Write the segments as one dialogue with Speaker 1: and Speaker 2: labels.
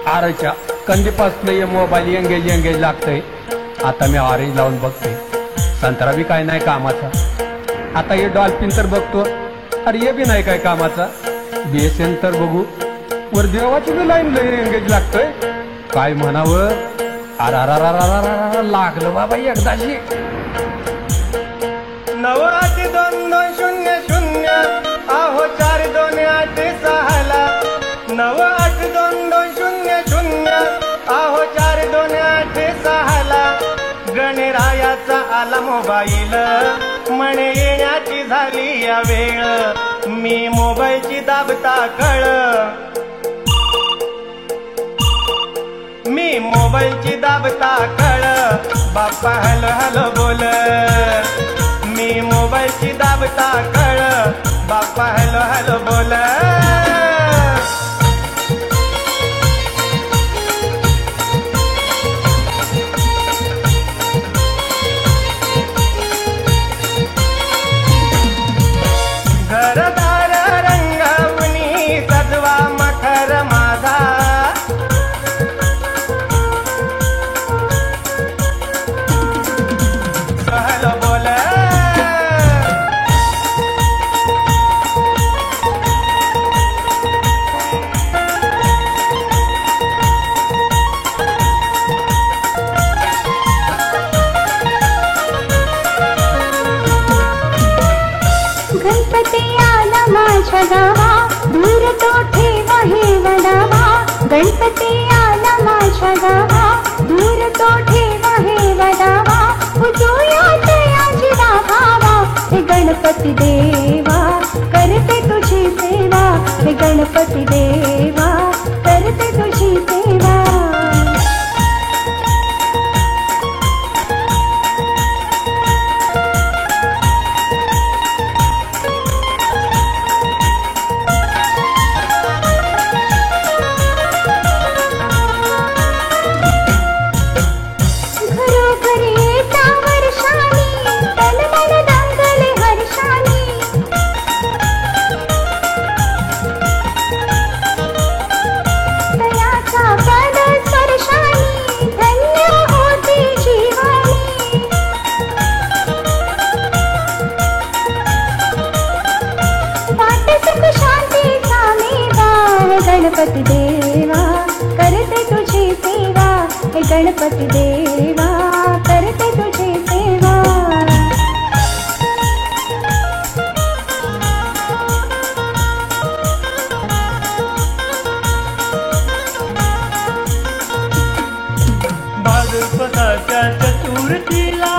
Speaker 1: आरच्या कंदीपासून हे mobile engage लागतंय. आता मी ऑरेंज लावून बघते. संत्रा बी काय नाही कामाचा. आता हे डॉल्फिन तर बघतो, अरे हे बी नाही काय कामाचा. BSN तर बघू, वर देवाची बी लाईन एंगेज लागतोय. काय म्हणावं, अरा लागलं बाबा एकदाशी.
Speaker 2: 982200 आहो 4286 982200 आहो 4286 गणरायाचा आला मोबाईल, म्हणे येण्याची झाली या वेळ. मी मोबाईलची दाबता कळ, मी मोबाईलची दाबता कळ. बाप्पा हॅलो हॅलो बोल, मी मोबाईलची दाबता कळ. बाप्पा हॅलो हॅलो बोल. घरदार रंगवणी सजवा मखर माझा, हॅलो बोल.
Speaker 3: गणपती आला माझ्या गावा, दूर तो ठेवा हे वडावा. गणपती आला माझ्या गावा, दूर तो ठेवा हे वडावा. उजूया तयाची राहावा, हे गणपती देवा करते तुझी सेवा. हे गणपती देवा करते तुझी सेवा. गणपती देवा करते तुझी सेवा. हे गणपती देवा करते तुझी सेवा.
Speaker 2: भाद्रपदाच्या चतुर्थीला,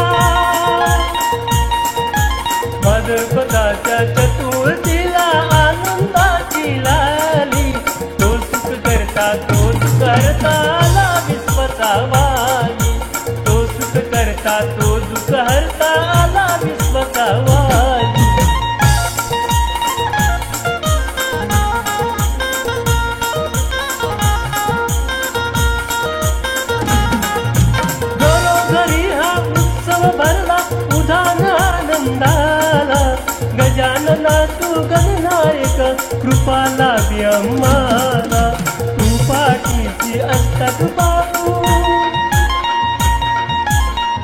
Speaker 2: भाद्रपदाच्या चतुर्थीला आनंदाची लाली. तो सुख करता आला विश्वचा वाली. तो सुख करता तो दुःख हरता आला विश्वचा वाली. घरोघरी हा उत्सव भरला उधाण आनंदाला. गजानना तू गणनायक कृपा लाभी आम्हाला. तू पाठीची असतात बाबू,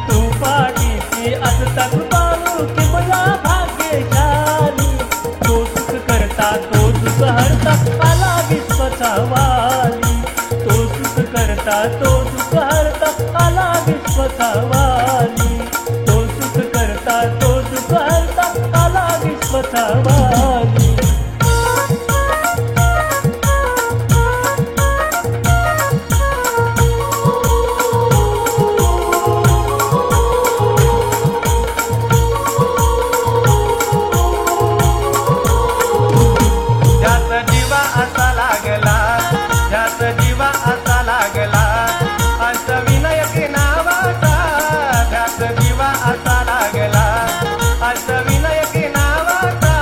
Speaker 2: तू पाठीची असतात बाबू किंवा भाग्यशाली. तो सुख करता तो दुःख हरता आला विश्वचा वाली. तो सुख करता तो दुःख हरता आला विश्वचा वाली. तो सुख करता तो दुःख हरता आला विश्वचा वाली. अष्टविनायकी नावाचा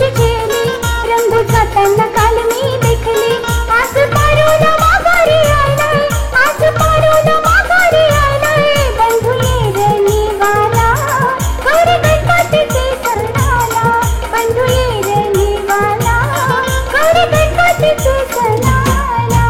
Speaker 3: खुशी केली रंग जाताना काल मी देखले आज पारून माघारी आलाय आज पारून माघारी आलाय बंधू ये निवाला गौरी गणपतीचे सणाला बंधू ये निवाला गौरी गणपतीचे सणाला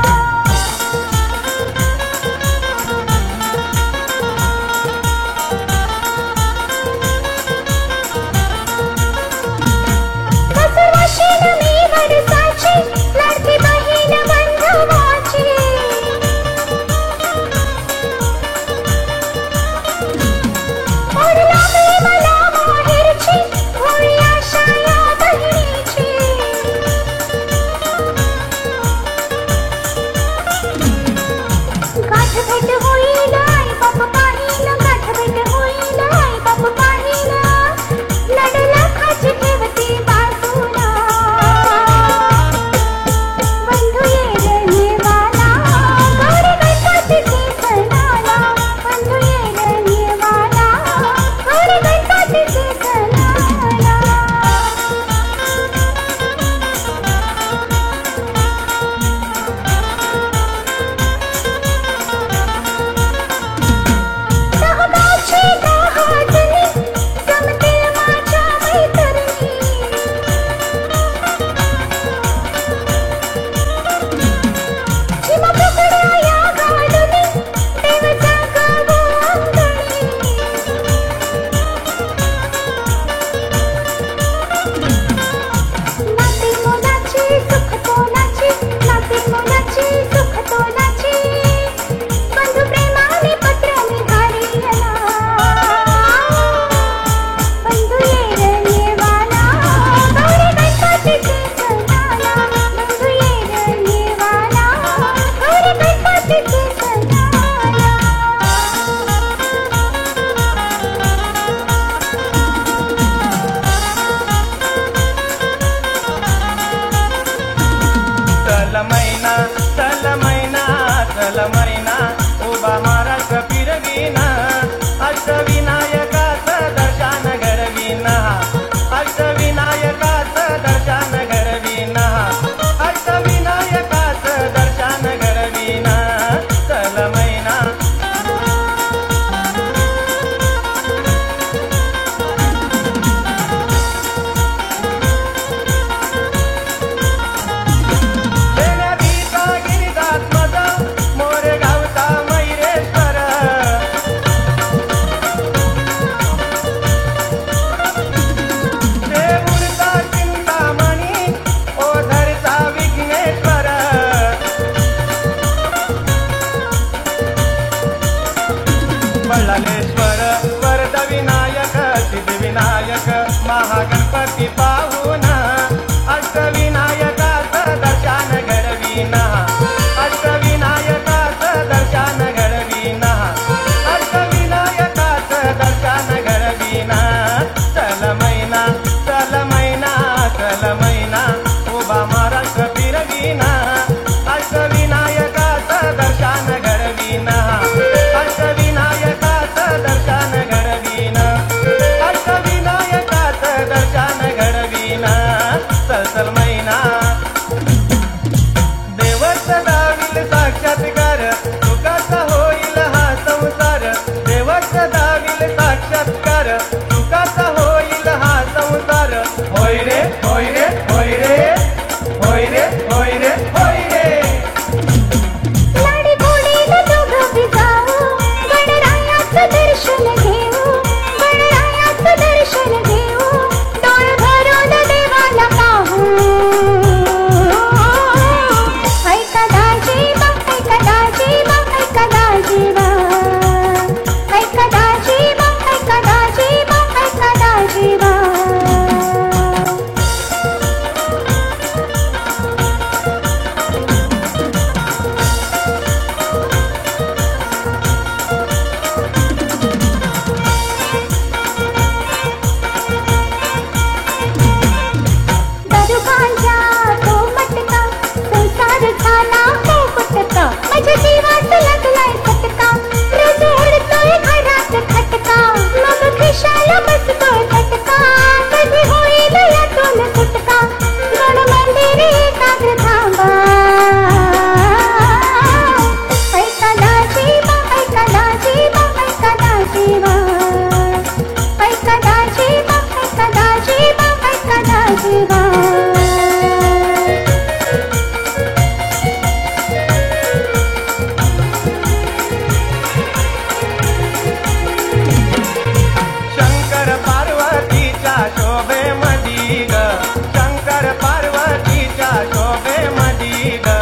Speaker 4: शोभे मधी ग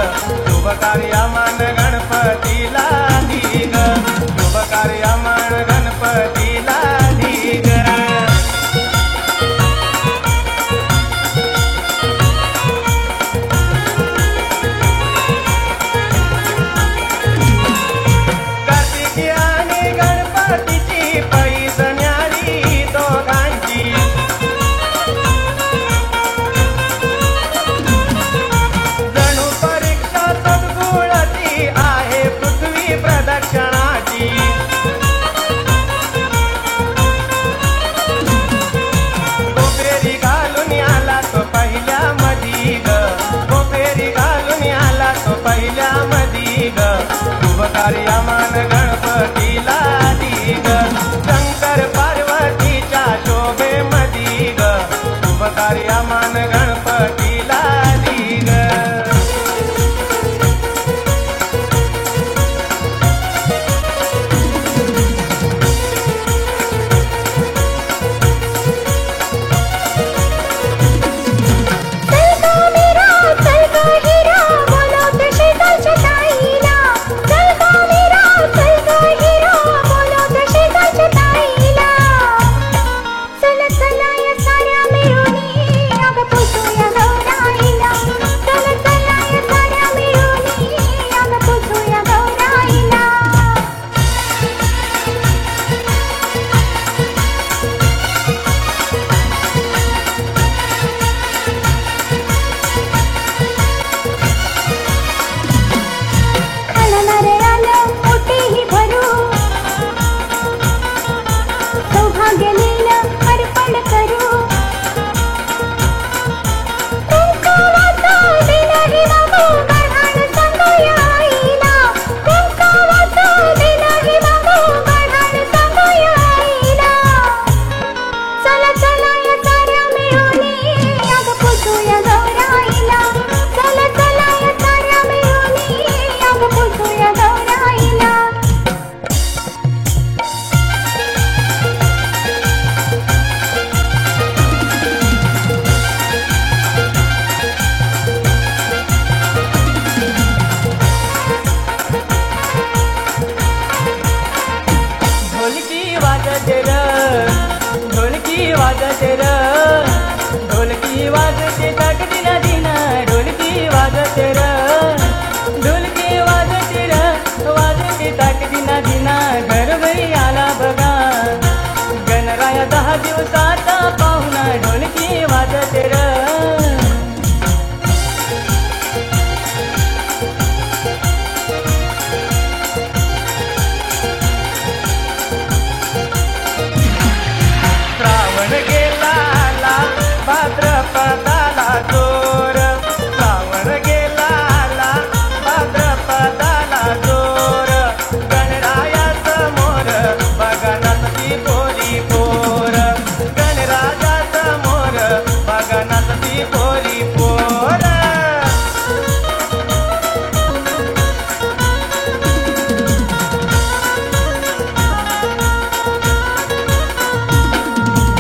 Speaker 4: शुभ कार्यामान गणपतीला दी ग शुभ कार्यामान गणपतीला दी ग कार्तिकी आणि गणपतीची पैज न्यारी दोघांची जणू परीक्षा सद्गुणाची आहे पृथ्वी प्रदक्षिणाची कोपेरी घालून आला तो पहिल्या मधी ग कोपेरी घालून आला तो पहिल्या मधी ग शुभ कार्यामान गणपतीला दी ग शंकर पार्वतीच्या शोभे मधी ग शुभ कार्यामान गणपतीला दी ग
Speaker 3: चल ग मीरा चल ग हिरा बोलो दशरथाच्या ताईला चल ग मीरा चल ग हिरा बोलो दशरथाच्या ताईला चल चला या साऱ्या मिळूनी अग पुसूया गौराईला चल चला या साऱ्या मिळूनी अग पुसूया गौराईला नारळानं ओटीही भरू सौभाग्य लीनं अर्पण करू कुंकवाचा दिनही मागू गढाण सांगूया आईला कुंकवाचा दिनही मागू गढाण सांगूया आईला चला चला या साऱ्या मिळूनी अग पुसूया गौराईला चला चला या साऱ्या मिळूनी अग पुसूया गौराईला
Speaker 2: ढोलकी वाजते र ढोलकी वाजते र ढोलकी वाजते तक दिना दिना ढोलकी वाजते र ढोलकी वाजते र वाजते तक दिना दिना घरोघरी आला बघा गणराया 10 दिवसाचा पाहुणा ढोलकी वाजते र
Speaker 4: श्रावण गेला आला भाद्रपदाला जोर श्रावण गेला आला भाद्रपदाला जोर गणराया समोर बघा नाचती पोरी पोर गणराजा समोर बघा नाचती पोरी पोर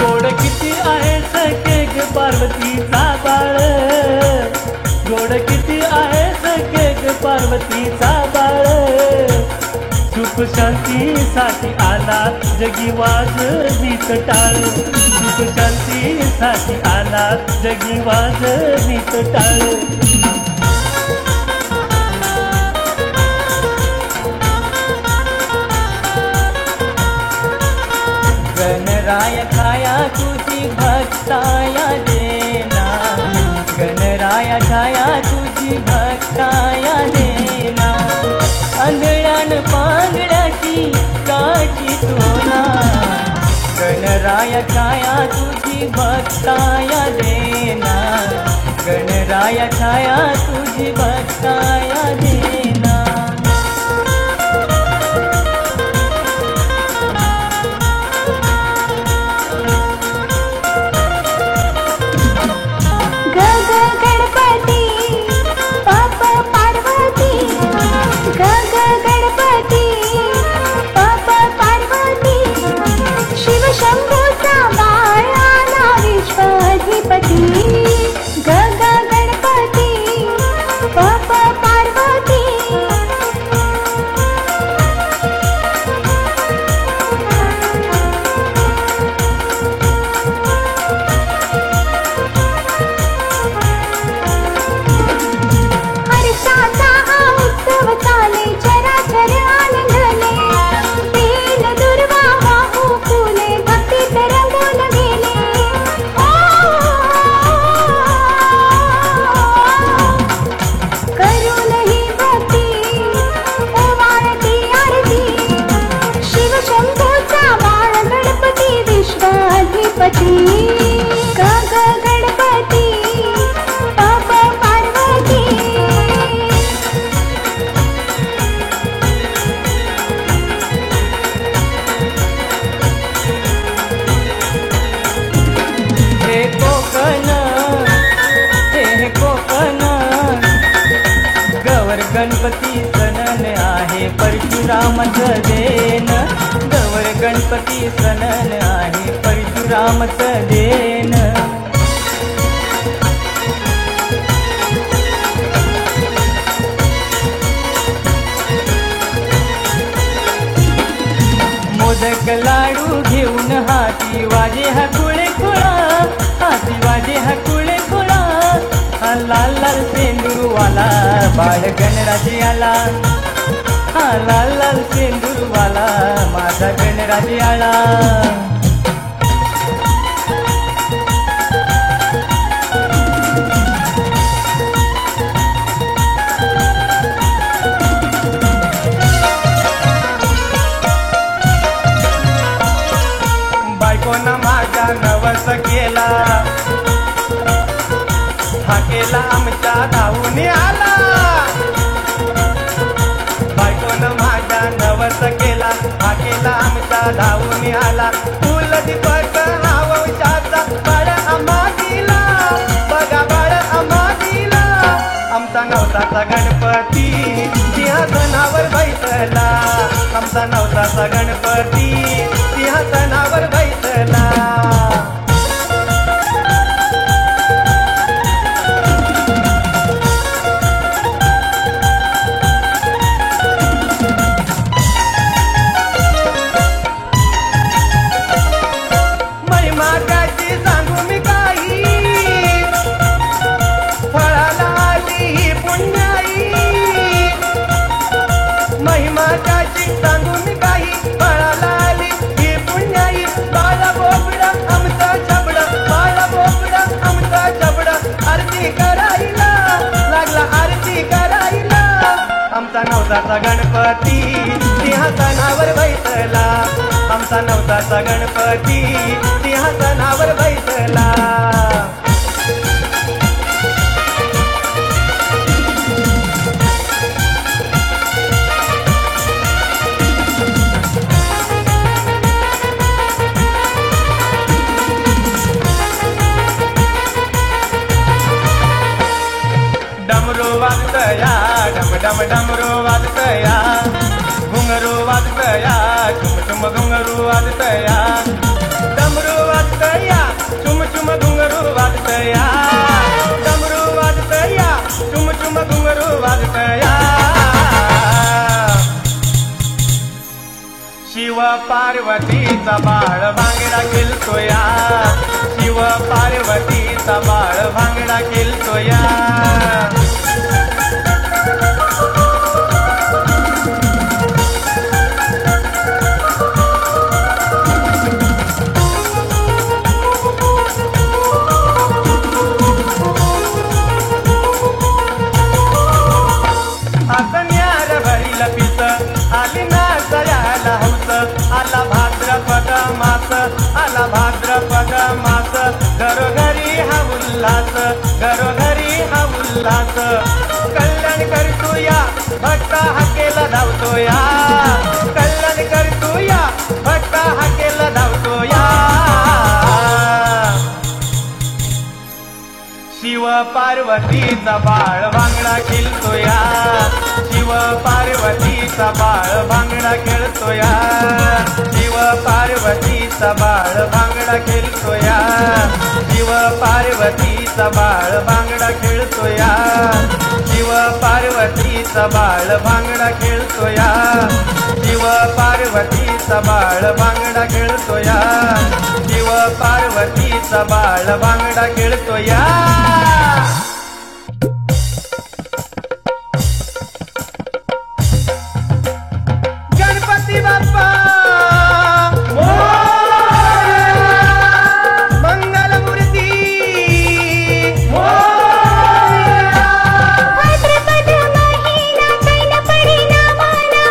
Speaker 2: गोड किती आहे सखे ग पार्वतीचा बाळ गोड किती आहे सखे ग पार्वतीचा बाळ सुख शांतीसाठी आला जगी वाजवीत टाळ सुख शांतीसाठी आला जगी वाजवीत टाळ गणराय छाया तुझी भक्ताया देना गणराया छाया तुझी भक्ताया देना आंधळ्यान पांगड्याची काठी सोना गणराया छाया तुझी भक्ताया देना गणराया छाया तुझी भक्ताया देना
Speaker 3: ग ग गणपती पाप पार्वती ग ग गणपती पाप पार्वती शिव शंभूचा बाळ आला विश्वाधिपती ग ग गणपती
Speaker 2: गणपती सणन आहे परशुरामाचं देन, गौर गणपती सणन आहे परशुरामाचं देन. मोदक लाडू घेऊन हाती वाजे हा कुळे कुळा, हाती वाजे हा कुळे कुळा. हा लाल लाल सेंदूरवाला बाळ गणराजे आला, हा लाल लाल सेंदूरवाला माझा गणराजे आला.
Speaker 4: बायकोनं माझ्या नवस केला, हा केला आमच्या धावून आला. बायकोनं माझ्या नवस केला, हा केला आमच्या धावून आला. फुल दीपक हा वंशाचा बाळ आम्हा दिला, बघा बाळ आम्हा दिला. आमचा नवसाचा गणपती सिंहासनावर बैठला, आमचा नवसाचा गणपती सिंहासनावर बैठला. महिमा त्याची सांगू मी काही, फळाला आली ही पुण्याई. महिमा त्याची सांगू मी काही, फळाला आली ही पुण्याई. बाळा बोबडा आमचा छबडा, बाळा बोबडा आमचा छबडा. आरती करायला लागला, आरती करायला. आमचा नवसाचा गणपती सिंहासनावर बैठला, आमचा नवसाचा गणपती सिंहासनावर बैठला. डमरू वाजतया, डम डम डमरू वाजतया. घुंगरू वाजतया, चुम चुम घुंगरू वाजतया. डमरू वाजतया, चुम चुम घुंगरू वाजतया. डमरू वाजतया, चुम चुम घुंगरू वाजतया. शिव पार्वतीचा बाळ भांगडा खेळतोया, शिव पार्वतीचा बाळ भांगडा खेळतोया. न्यार भरील पिस आली ना सयाला हौस. आला भाद्रपद मास, आला भाद्रपद मास. घरोघरी हा उल्हास, घरोघरी हा उल्हास. कल्याण करतोया भक्ता हाकेला धावतोया, कल्याण करतोया भक्ता हाकेला धावतोया. शिव पार्वतीचा बाळ भांगडा खेळतोया, शिव पार्वतीचा बाळ भांगडा खेळतोया. शिव पार्वतीचा बाळ भांगडा खेळतोया, शिव पार्वतीचा बाळ भांगडा खेळतोया. शिव पार्वतीचा बाळ भांगडा खेळतोया, शिव पार्वतीचा बाळ भांगडा खेळतोया. शिव पार्वतीचा बाळ भांगडा खेळतोया. गणपती बाप्पा मंगलमूर्ती
Speaker 3: भाद्रपद महिना चैन परिणामाला,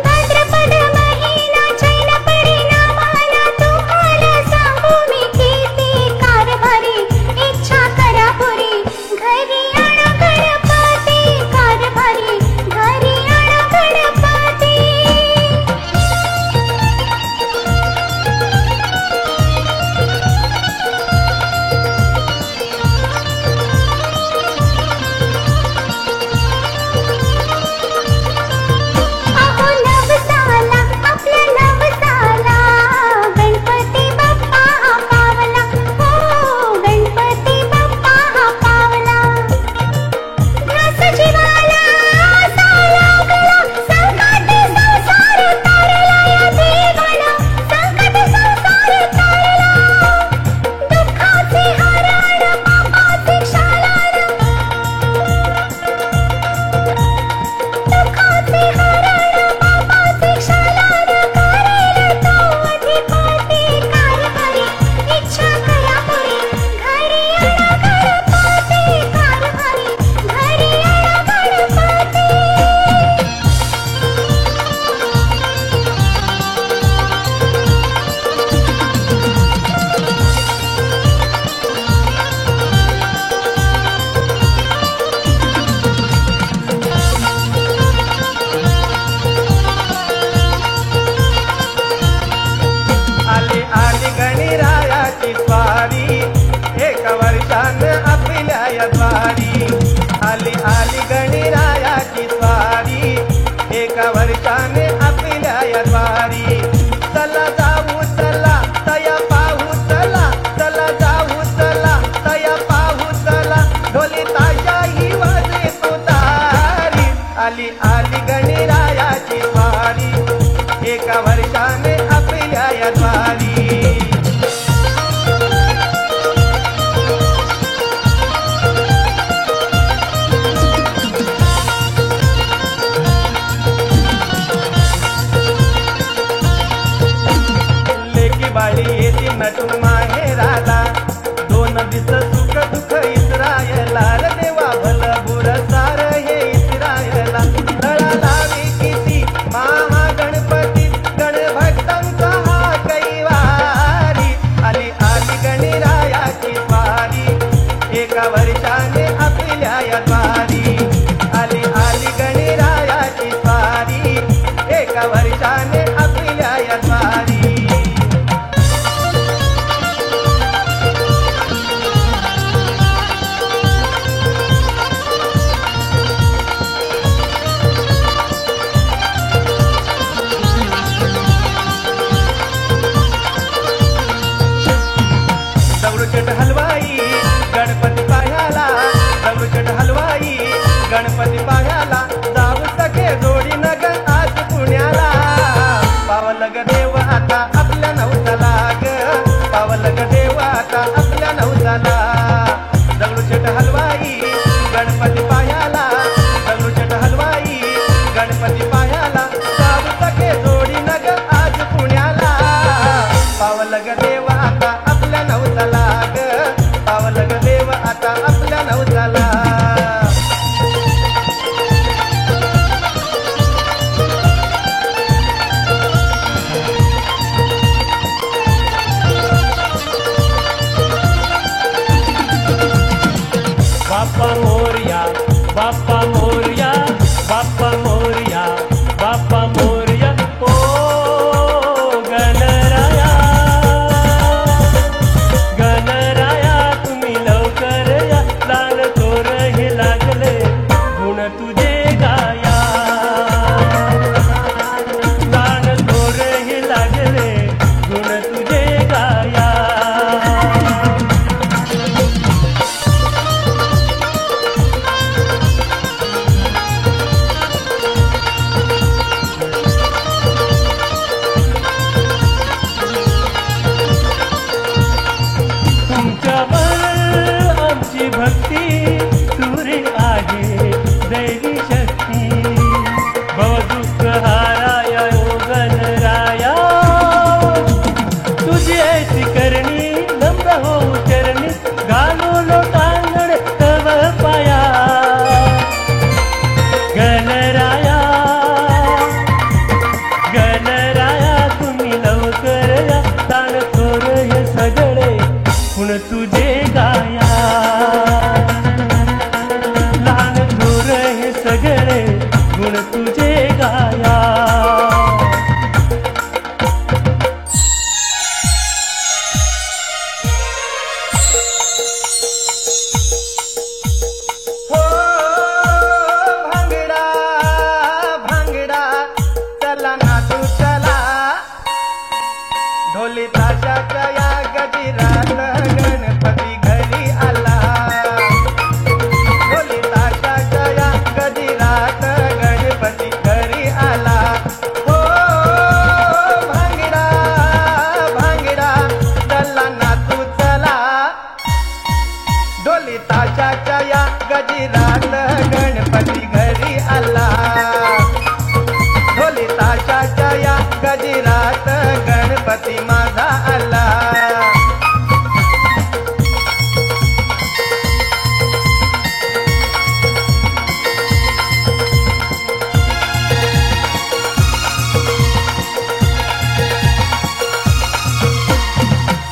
Speaker 3: भाद्रपद महिना चैन परिणामाला. तुम्हाला सांगू मी किती
Speaker 4: द्वारी आली आली गणरायाची स्वारी एका वर्षाने आपल्या या द्वारी चला जाऊ चला तया पाहू चला चला जाऊ चला तया पाहू चला ढोली ताशा ही वाजे तुतारी आली आली गणरायाची स्वारी एका वर्षाने आपल्या या द्वारी बाळी येती नटून माहेराला दोन दिस सुख दुःख इस्रायला देवा भल बुर सार हे इस्रायला तळा लावी किती महागणपती गणभक्तांचा हा कैवारी आली आली गणरायाची स्वारी एका वर्षाने आपल्या या द्वारी आली आली गणरायाची स्वारी एका वर्षाने आपल्या या द्वारी दगडूशेठ हलवाई गणपती पाह्याला दगडूशेठ हलवाई गणपती पाह्याला जाऊ सखे जोडी नग आज पुण्याला पावलं ग देव आता आपल्या नवसाला ग पावलं ग देव आता आपल्या नवसाला दगडूशेठ हलवाई गणपती पाह्याला दगडूशेठ हलवाई गणपती पाह्याला जाऊ सखे जोडी नग आज पुण्याला पावलं ग देव आता आपल्या नवसाला ग पावलं ग देव आता आपल्या नवसाला
Speaker 2: बाप्पा मोरया बाप्पा मोरया बाप्पा मोरया बाप्पा मोरया ओ गणराया गणराया तुम्ही लवकर या लाल तोर हे लागले गुण तुझे गाया लाल तोर हे लागले गुण तुझे गाया तुमच्यावर आमची भक्ती तुरी आहे दैवी शक्ती भवदुःख हाराया ओ गणराया तुझी ऐसी करणी नम्र हो चरणी घालो लोटांगण तव पाया गणराया गणराया तुम्ही लवकर या ताण थोर हे सगळे गुण तुझे गाया लहान थोर हे सगळे गुण तुझे गाया
Speaker 4: हो भांगडा भांगडा चला ना तू चला ढोली ताशाच्या या गजिरात गणपती घरी आला ढोली ताशाच्या या गजिरात गणपती घरी आला हो भांगडा भांगडा चला ना तू चला ढोली ताशाच्या या गजिरात गणपती घरी आला ढोली ताशाच्या या गजिरात गणपती माझा आला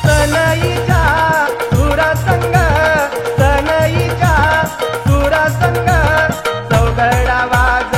Speaker 4: सनईच्या सुरसंग सनईच्या सुरसंग चौघडा वाज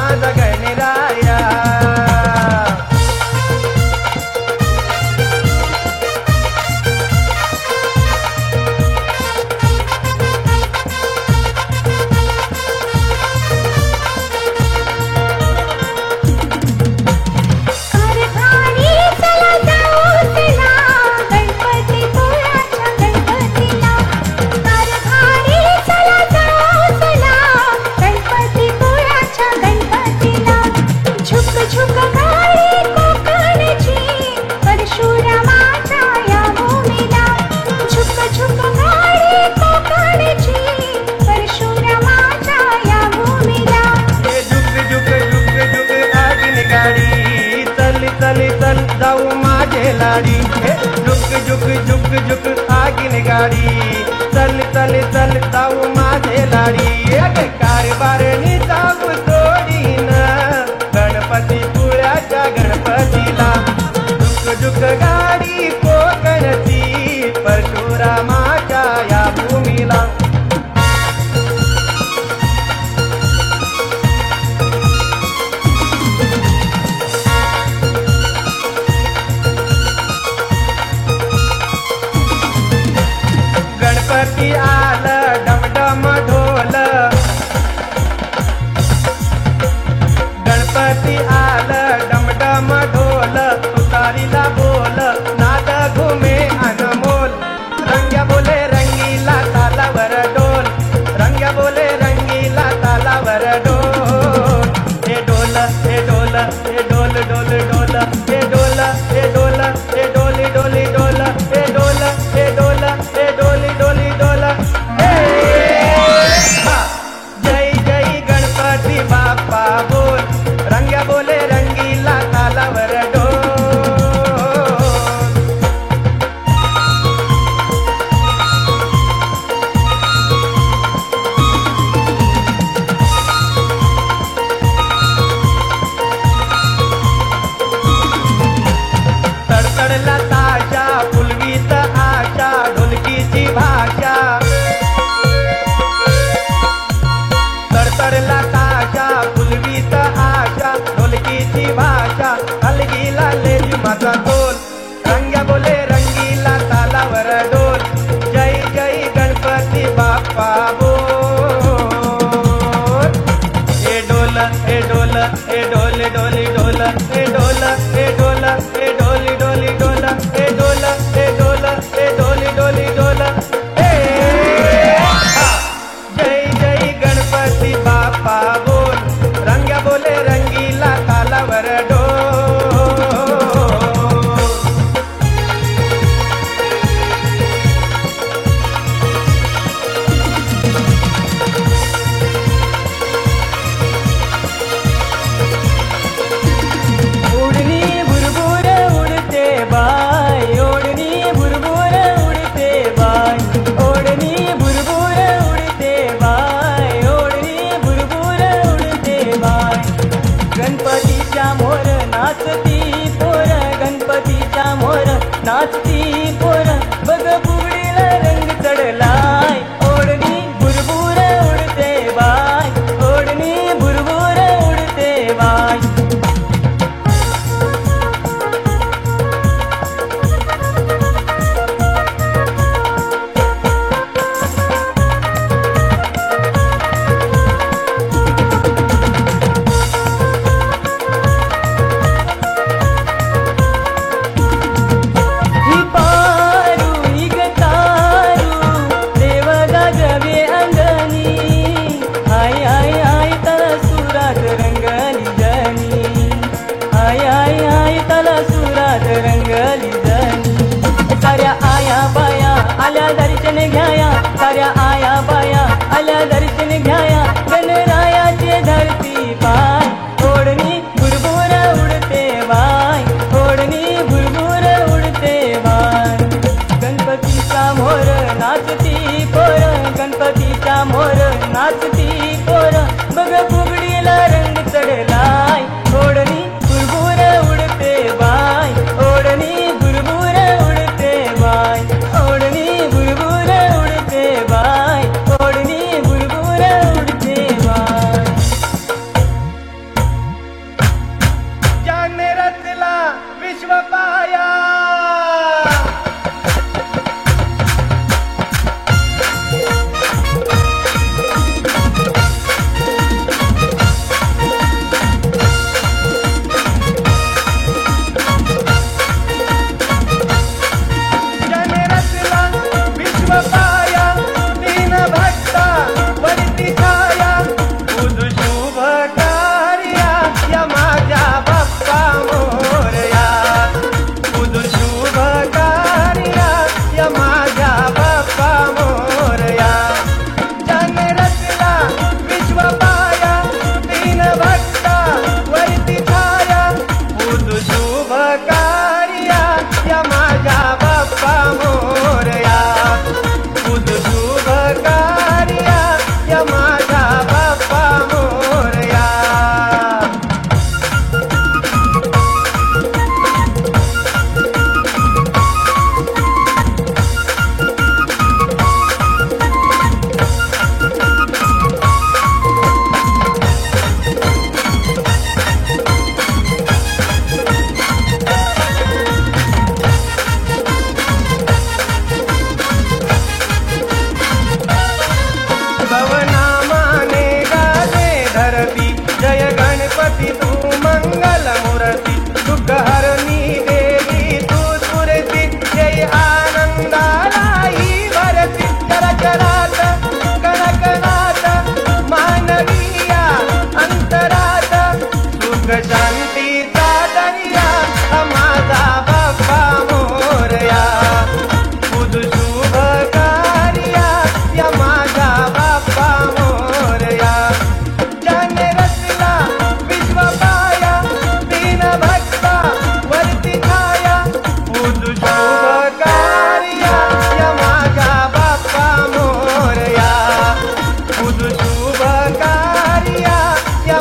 Speaker 4: माझा गणराया.
Speaker 3: कारभारी चला जाऊ चला गणपतीपुळ्याच्या गणपतीला. कारभारी चला जाऊ चला गणपतीपुळ्याच्या गणपतीला. झुक झुक गाडी कोकणची परशुरामाच्या या भूमीला. झुक झुक गाडी कोकणची परशुरामाच्या या भूमीला.
Speaker 4: हे झुक झुक झुक झुक आगीन गाडी चल चल चल जाऊ माझे लाडी. हे झुक झुक झुक झुक आगीन गाडी चल चल चल जाऊ माझे लाडी. अगे कारभारणी जाऊ सोडीन गणपतीपुळ्याच्या गणपतीला. झुक झुक गाडी कोकणची परशुरामाच्या या भूमीला. गणपती आलं डमडम ढोल. गणपती आलं डमडम ढोल. तुतारीला बोल नाद घुमे अनमोल. रंग्या बोले रंगीला तालावर डोल. रंग्या बोले रंगीला तालावर डोल. हे डोल हे डोल हे डोल डोल डोल हे डोल हे डोल हे डोली डोली डोल हे डोल हे डोल हे डोली डोली डोल. हे हा. जय जय गणपती बाप्पा बोल. रंग्या बोले रंगीला तालावर डोल. तडतडला ताशा फुलवीत आशा ढोलकीची भाषा. तडतडला ताशा फुलवीत आशा ढोलकीची भाषा. हलगीला लेली माझा तोल. रंग्या बोले रंगीला तालावर डोल. जय जय गणपती बाप्पा बोल. हे डोल हे डोल हे डोल डोली डोल हे डोल हे डोल हे डोली डोली डोल हे डोल हे डोल हे डोली डोली डोल. हे हा. जय जय गणपती बाप्पा बोल. रंग्या बोले रंगीला तालावर डोल.
Speaker 2: ओढणी भुरभुर उडते बाय. ओढणी भुरभुर उडते बाय. ओढणी भुरभुर उडते बाय. ओढणी भुरभुर उडते बाय. गणपतीच्या मोर नाचती पोर. गणपतीच्या मोर नाचती पोर. बघ फुगडीला रंग चढलाय. ओढणी भुरभुर उडते बाय. ओढणी भुरभुर उडते बाय. ही पारू ही ग तारू देव गाजवे अंगणी. आय आय आय तला सुरात रंगली जणी. आय आय आय तला सुरात रंगली जणी. साऱ्या आया बाया आल्या दर्शन घ्याया. साऱ्या आया बाया आल्या दर्शन घ्याया. गणरायाचे धरती पाय. ओढणी भुरभुर उडते बाय. ओढणी भुरभुर उडते बाय. गणपतीचा मोर नाचती पोर. गणपतीचा मोर नाचती पोर. बघ फुगडीला रंग चढलाय. ओढणी भुरभुर उडते बाय. ओढणी भुरभुर उडते बाय. ओढणी भुरभुर उडते बाय. ओढणी भुरभुर उडते बाय.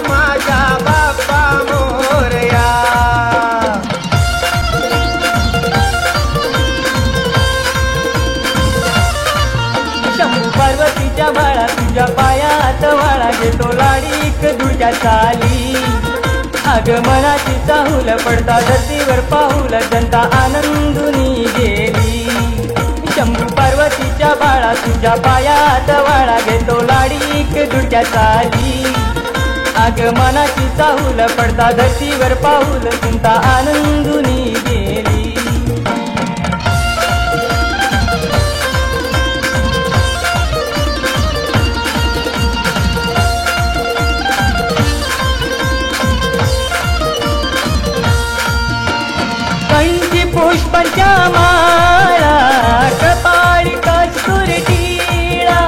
Speaker 4: माझ्या बाप्पा मोरया.
Speaker 2: शंभू पार्वतीच्या बाळा तुझ्या पायात वाळा घेतो लाडीक दुर्या चाली. आगमनाची चाहूल पडता धरतीवर पाऊल जनता आनंदुनी गेली. शंभू पार्वतीच्या बाळा तुझ्या पायात वाळा घेतो लाडीक दुर्या चाली. आगमनाची चाहूल पडता धरतीवर पाऊल जनता आनंदुनी गेली. कंची पुष्पांच्या माळा कपाळी कस्तुर टिळा.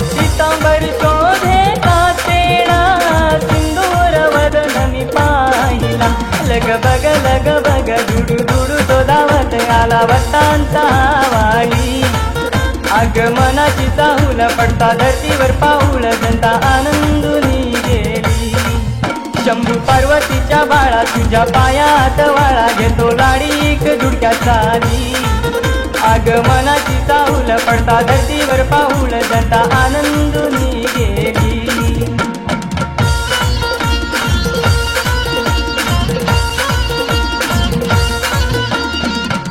Speaker 2: पितांबर शोधे कातेणा सिंदूर वदन पाहिला. लग बग दुडू दुडू तो धावत आला वट्टांचा वाळी. आगमनाची चाहूल पडता धरतीवर पाऊल जनता आनंदुनी गेली. शंभू पार्वतीच्या बाळा तुझ्या पायात वाळा घेतो लाडीक दुडक्या चाली. आगमनाची चाहूल पडता धरतीवर पाऊल जनता आनंदुनी गेली.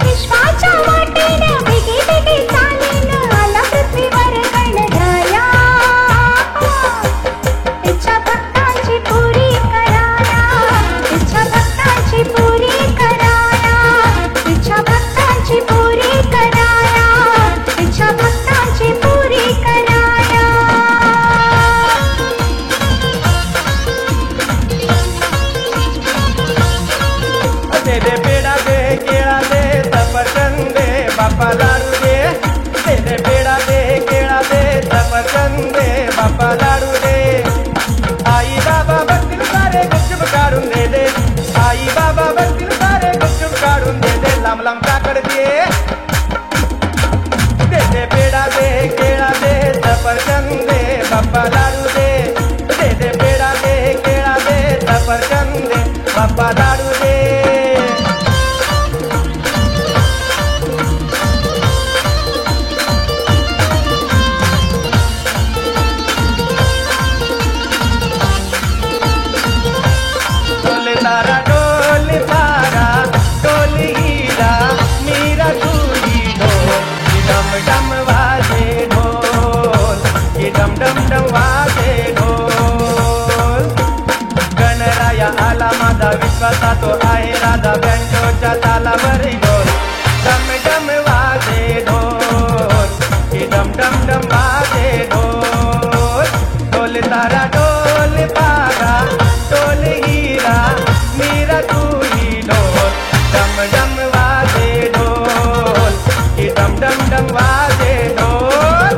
Speaker 3: विश्वाच्या वाटेनं वेगे वेगे चालेन आला पृथ्वीवर गणराया. इच्छा भक्तांची पुरी कराया. इच्छा भक्तांची पुरी कराया. इच्छा भक्तांची पुरी कराया. इच्छा भक्तांची पुरी कराया.
Speaker 4: दे दे पेढा दे केळा दे सफरचंद दे बाप्पा लाडू दे. दे दे पेढा दे केळा दे सफरचंद दे बाप्पा लाडू दे. आई बाबा बघतील सारे गुपचूप काढून दे दे. आई बाबा बघतील सारे गुपचूप काढून दे दे. लांब लांब काकड दे. दे दे पेढा दे केळा दे सफरचंद दे बाप्पा लाडू दे. दे दे पेढा दे केळा दे सफरचंद दे बाप्पा लाडू दे. डोले तारा डोले तारा डोली हीरा मीरा तुझी ढोल. की डम डम वाजे ढोल. की डम डम डम वाजे ढोल. गणराया आला माझा विश्वासा तो आहे राधा बँजोच्या तालावर ढोल. डम डम वाजे ढोल. की डम डम डम वाजे ढोल. डोले तारा डोले तारा डोले हीरा मीरा तुझी ढोल. डम डम वाजे ढोल. की डम डम डम वाजे ढोल.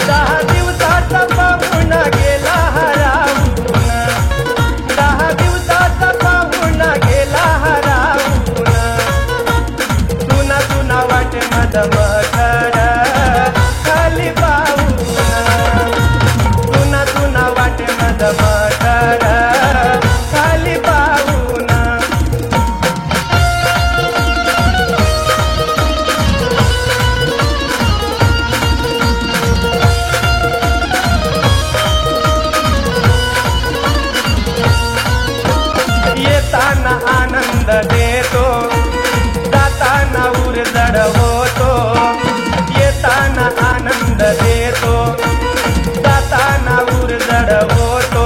Speaker 4: दहा दिवसाचा पाहुणा गेला हरावून. 10 दिवसाचा पाहुणा गेला हरावून. तुना तुना वाटे मधमखड खाली पाहून. तुना तुना वाटे मधमखड खाली पाहून. येताना आनंद देतो जाताना उरजड होतो. येताना आनंद देतो जाताना उरजड होतो.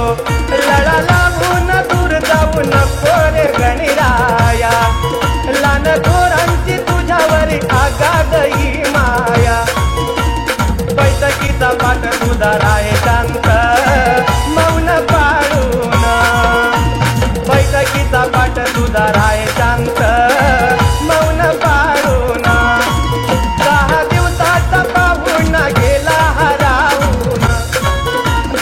Speaker 4: लढा लागून दूर जाऊ नको रे गणराया. लान थोरांची तुझ्यावर आगाद ही माया. बैठकीचा पाठ तुझा राहे शांत मौन पाळून. बैठकीचा पाठ तुझा राहे शांत मौन पाळून. 10 दिवसाचा पाहुणा गेला हरावून.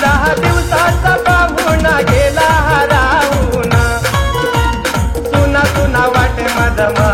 Speaker 4: 10 दिवसाचा पाहुणा गेला हरावून. तुना तुना दमा